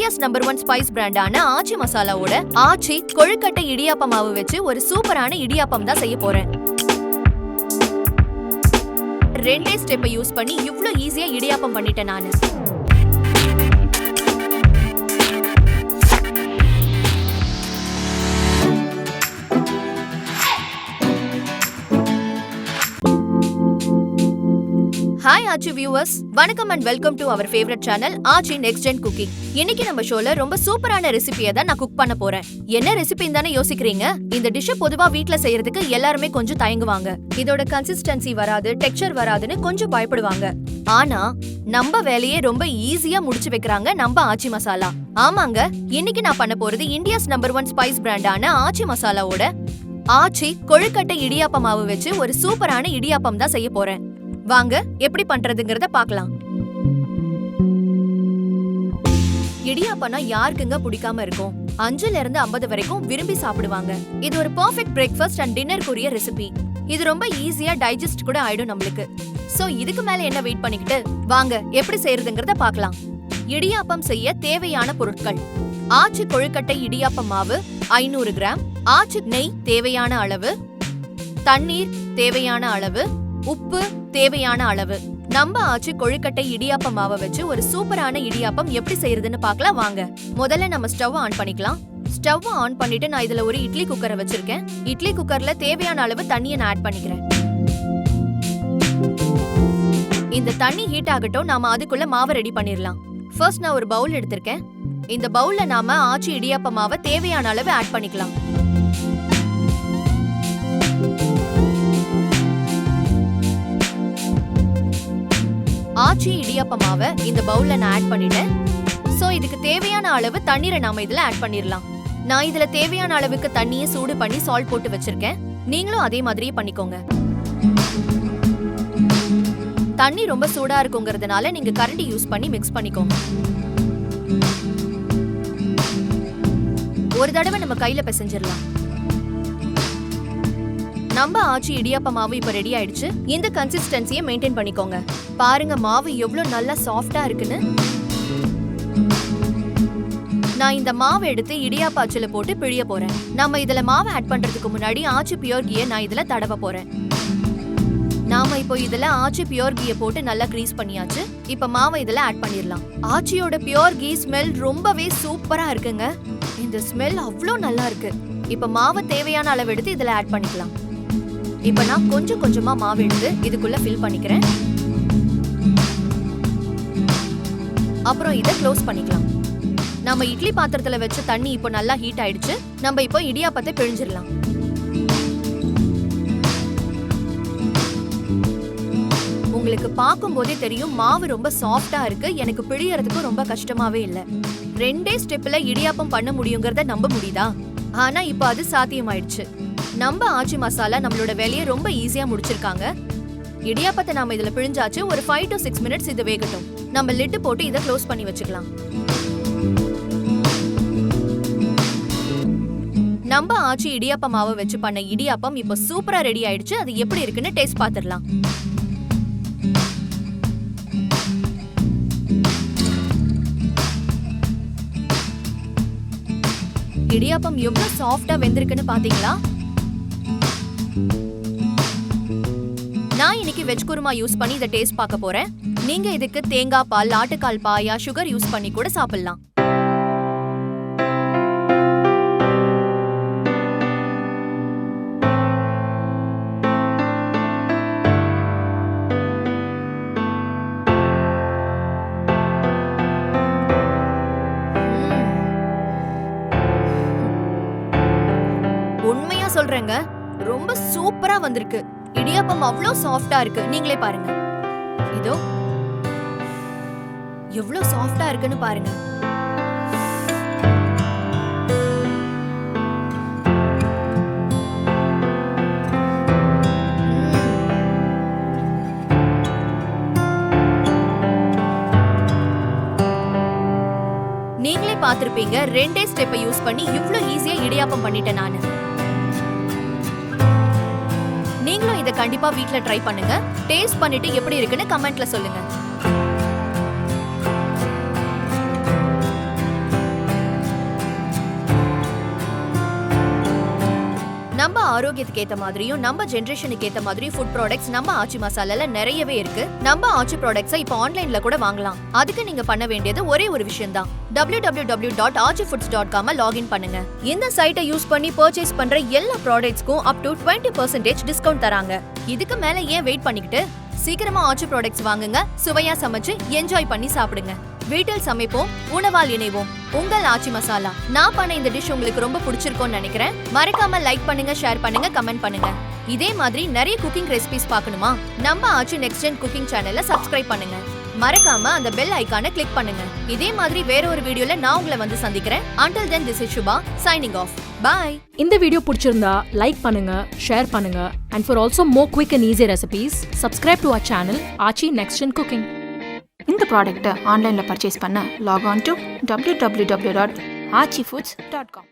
India's number 1 spice பிராண்டான ஆச்சி மசாலாவோட ஆச்சி கொழுக்கட்டை இடியாப்ப மாவு வச்சு ஒரு சூப்பரான இடியாப்பம் தான் செய்ய போறேன். 2 ஸ்டெப்பை யூஸ் பண்ணி இவ்ளோ ஈஸியா இடியாப்பம் பண்ணிட்டேன் நானு. Hi Aachi viewers, வணக்கம் and welcome to our favorite channel Aachi Next Gen Cooking. இன்னைக்கு நம்ம ஷோல ரொம்ப சூப்பரான ரெசிபியை தான் நான் குக் பண்ண போறேன். என்ன ரெசிபின்னு தானே யோசிக்கிறீங்க? இந்த டிஷ் பொதுவா வீட்ல செய்யறதுக்கு எல்லாருமே கொஞ்சம் தயங்குவாங்க. இதோட கன்சிஸ்டன்சி வராது, டெக்ஸ்சர் வராதுன்னு கொஞ்சம் பயப்படுவாங்க. ஆனா நம்ம வேலையே ரொம்ப ஈஸியா முடிச்சு வைக்கிறாங்க நம்ம ஆச்சி மசாலா. ஆமாங்க, இன்னைக்கு நான் பண்ண போறது இந்தியாஸ் நம்பர் 1 ஸ்பைஸ் பிராண்டான ஆச்சி மசாலாவோட ஆச்சி கொழுக்கட்டை இடியாப்ப மாவு வச்சு ஒரு சூப்பரான இடியாப்பம் தான் செய்ய போறேன். வாங்க எப்படி பண்றதுங்கறத பார்க்கலாம். இடியாப்பம்னா யாருக்குங்க பிடிக்காம இருக்கும்? 5ல இருந்து 50 வரைக்கும் விரும்பி சாப்பிடுவாங்க. இது ஒரு பெர்ஃபெக்ட் பிரேக்ஃபாஸ்ட் அண்ட் டின்னர் கூடிய ரெசிபி. இது ரொம்ப ஈஸியா டைஜஸ்ட் கூட ஆயிடும் நம்மளுக்கு. சோ இதுக்கு மேல என்ன வெயிட் பண்ணிக்கிட்டு வாங்க எப்படி செய்யறதுங்கறத பார்க்கலாம். இடியாப்பம் செய்ய தேவையான பொருட்கள்: ஆச்சி கொழுக்கட்டை இடியாப்ப மாவு 500 கிராம், ஆச்சி நெய் தேவையான அளவு, தண்ணீர் தேவையான அளவு, உப்பு தேவையான அளவு. நம்ம ஆச்சி கொழுக்கட்டை இடியாப்ப மாவை வச்சு ஒரு சூப்பரான இடியாப்பம் எப்படி செய்யறதுன்னு பார்க்கலாம் வாங்க. முதல்ல நம்ம ஸ்டவ் ஆன் பண்ணிக்கலாம். ஸ்டவ் ஆன் பண்ணிட்டு நான் இதுல ஒரு இட்லி குக்கரை வச்சிருக்கேன். இட்லி குக்கர்ல தேவையான அளவு தண்ணியை நான் ஆட் பண்ணிக்கிறேன். இந்த தண்ணி ஹீட் ஆகட்டும், நாம அதுக்குள்ள மாவை ரெடி பண்ணிடலாம். ஃபர்ஸ்ட் நான் ஒரு பவுல் எடுத்திருக்கேன். இந்த பவுல்ல நாம ஆச்சி இடியாப்ப மாவை தேவையான அளவு ஆட் பண்ணிக்கலாம். ஆச்சி இடியாப்ப மாவை இந்த பவுல்ல நான் ஆட் பண்ணிட்டேன். சோ இதுக்கு தேவையான அளவு தண்ணீரை நாம இதுல ஆட் பண்ணிரலாம். நான் இதுல தேவையான அளவுக்கு தண்ணியை சூடு பண்ணி சால்ட் போட்டு வச்சிருக்கேன். நீங்களும் அதே மாதிரியே பண்ணிக்கோங்க. தண்ணி ரொம்ப சூடா இருக்குங்கிறதுனால நீங்க கரண்டி யூஸ் பண்ணி மிக்ஸ் பண்ணிக்கோங்க. ஒரு தடவை நம்ம கையில பிசைஞ்சிரலாம். நம்ம ஆச்சி இடியாப்ப மாவு இப்ப ரெடி ஆயிடுச்சு. இந்த கன்சிஸ்டன்சியை மெயின்டைன் பண்ணிக்கோங்க. பாருங்க மாவு எவ்வளவு நல்லா சாஃப்டா இருக்குன்னு. நான் இந்த மாவை எடுத்து இடியாப்ப அச்சுல போட்டு பிழிய போறேன். நம்ம இதுல மாவை ஆட் பண்றதுக்கு முன்னாடி ஆச்சி பியூர் கீயை நான் இதுல தடவ போறேன். நாம இப்போ இதுல ஆச்சி பியூர் கீயை போட்டு நல்லா கிரீஸ் பண்ணியாச்சு. இப்ப மாவை இதுல ஆட் பண்ணிரலாம். ஆச்சியோட பியூர் கீ ஸ்மெல் ரொம்பவே சூப்பரா இருக்குங்க. இந்த ஸ்மெல் அவ்வளோ நல்லா இருக்கு. இப்ப மாவை தேவையான அளவு எடுத்து இதுல ஆட் பண்ணிக்கலாம். இப்ப நான் கொஞ்சம் கொஞ்சமா மாவு எடுத்து இதுக்குள்ள ஃபில் பண்ணிக்கிறேன். அப்புறம் இதை க்ளோஸ் பண்ணிக்கலாம். நம்ம இட்லி பாத்திரத்துல வச்ச தண்ணி இப்போ நல்லா ஹீட் ஆயிடுச்சு. நம்ம இப்போ இடியாப்பத்தை பிழிஞ்சிடலாம். உங்களுக்கு பார்க்கும் போதே தெரியும் மாவு ரொம்ப சாஃப்டா இருக்கு. எனக்கு பிழியறதுக்கு ரொம்ப கஷ்டமாவே இல்ல. 2 ஸ்டெப்ல இடியாப்பம் பண்ண முடியுங்கிறத நம்ப முடியுதா? ஆனா இப்போ அது சாத்தியமாயிடுச்சு. நம்ம ஆச்சி மசாலா நம்மளோட வேலையை ரொம்ப ஈஸியா முடிச்சிருக்காங்க. இடியாப்பத்தை நாம இதுல பிழிஞ்சாச்சு. ஒரு 5 to 6 மினிட்ஸ் இது வேகட்டும். நம்ம லிட் போட்டு இதை க்ளோஸ் பண்ணி வச்சுக்கலாம். நம்ம ஆச்சி இடியாப்ப மாவை வச்சு பண்ண இடியாப்பம் இப்போ சூப்பரா ரெடி ஆயிடுச்சு. அது எப்படி இருக்குன்னு டேஸ்ட் பாத்துடலாம். இடியாப்பம் எவ்வளவு சாஃப்டா வெந்திருக்குன்னு பாத்தீங்களா? நான் இன்னைக்கு வெஜ் குருமா யூஸ் பண்ணி இதை டேஸ்ட் பார்க்க போறேன். நீங்க இதுக்கு தேங்காய் பால், ஆட்டுக்கால் பாயா, சுகர் யூஸ் பண்ணி கூட சாப்பிடலாம். உண்மையா சொல்றேங்க, ரொம்ப சூப்பரா வந்திருக்கு. இடியாப்பம் அவ்வளோ சாஃப்டா இருக்கு. நீங்களே பாருங்க. இதோ எவ்வளோ சாஃப்டா இருக்குன்னு பாருங்க. நீங்களே பார்த்திருப்பீங்க, 2 ஸ்டெப்பை யூஸ் பண்ணி இவ்ளோ ஈஸியா இடியாப்பம் பண்ணிட்டேன் நானு. நீங்களும் இதை கண்டிப்பா வீட்ல ட்ரை பண்ணுங்க. டேஸ்ட் பண்ணிட்டு எப்படி இருக்குன்னு கமெண்ட்ல சொல்லுங்க. ஆரோக்கியத்துக்கு ஏத்த மாதிரியும் நம்ம ஜெனரேஷனுக்கு ஏத்த மாதிரி ஃபுட் ப்ராடக்ட்ஸ் நம்ம ஆச்சி மசாலால நிறையவே இருக்கு. நம்ம ஆச்சி ப்ராடக்ட்ஸை இப்போ ஆன்லைன்ல கூட வாங்கலாம். அதுக்கு நீங்க பண்ண வேண்டியது ஒரே ஒரு விஷயம் தான். www.aachifoods.com லாகின் பண்ணுங்க. இந்த சைட்டை யூஸ் பண்ணி பர்ச்சேஸ் பண்ற எல்லா ப்ராடக்ட்ஸ்க்கும் up to 20% டிஸ்கவுண்ட் தராங்க. இதுக்கு மேல ஏன் வெயிட் பண்ணிக்கிட்டு சீக்கிரமா ஆச்சி ப்ராடக்ட்ஸ் வாங்குங்க. சுவையா சமைச்சு என்ஜாய் பண்ணி சாப்பிடுங்க. வீட்டில் சமைப்போம், உணவால் இணைவோம். உங்கள் ஆச்சி மசாலா. நான் பண்ண இந்த டிஷ் உங்களுக்கு ரொம்ப பிடிச்சிருக்கும்னு நினைக்கிறேன். மறக்காம லைக் பண்ணுங்க, ஷேர் பண்ணுங்க, கமெண்ட் பண்ணுங்க. இதே மாதிரி நிறைய குக்கிங் ரெசிபிஸ் பார்க்கணுமா? நம்ம ஆச்சி நெக்ஸ்ட் ஜென் குக்கிங் சேனலை சப்ஸ்கிரைப் பண்ணுங்க. மறக்காம அந்த பெல் ஐகானை கிளிக் பண்ணுங்க. இதே மாதிரி வேற ஒரு வீடியோல நான் உங்களை வந்து சந்திக்கிறேன். Until then, this is Shubha signing off. Bye. இந்த வீடியோ பிடிச்சிருந்தா லைக் பண்ணுங்க, ஷேர் பண்ணுங்க. And for also more quick and easy recipes, subscribe to our channel Aachi Next Gen Cooking. இந்த ப்ராடக்ட்டை ஆன்லைனில் பர்ச்சேஸ் பண்ண லாக் ஆன் டு www.aachifoods.com.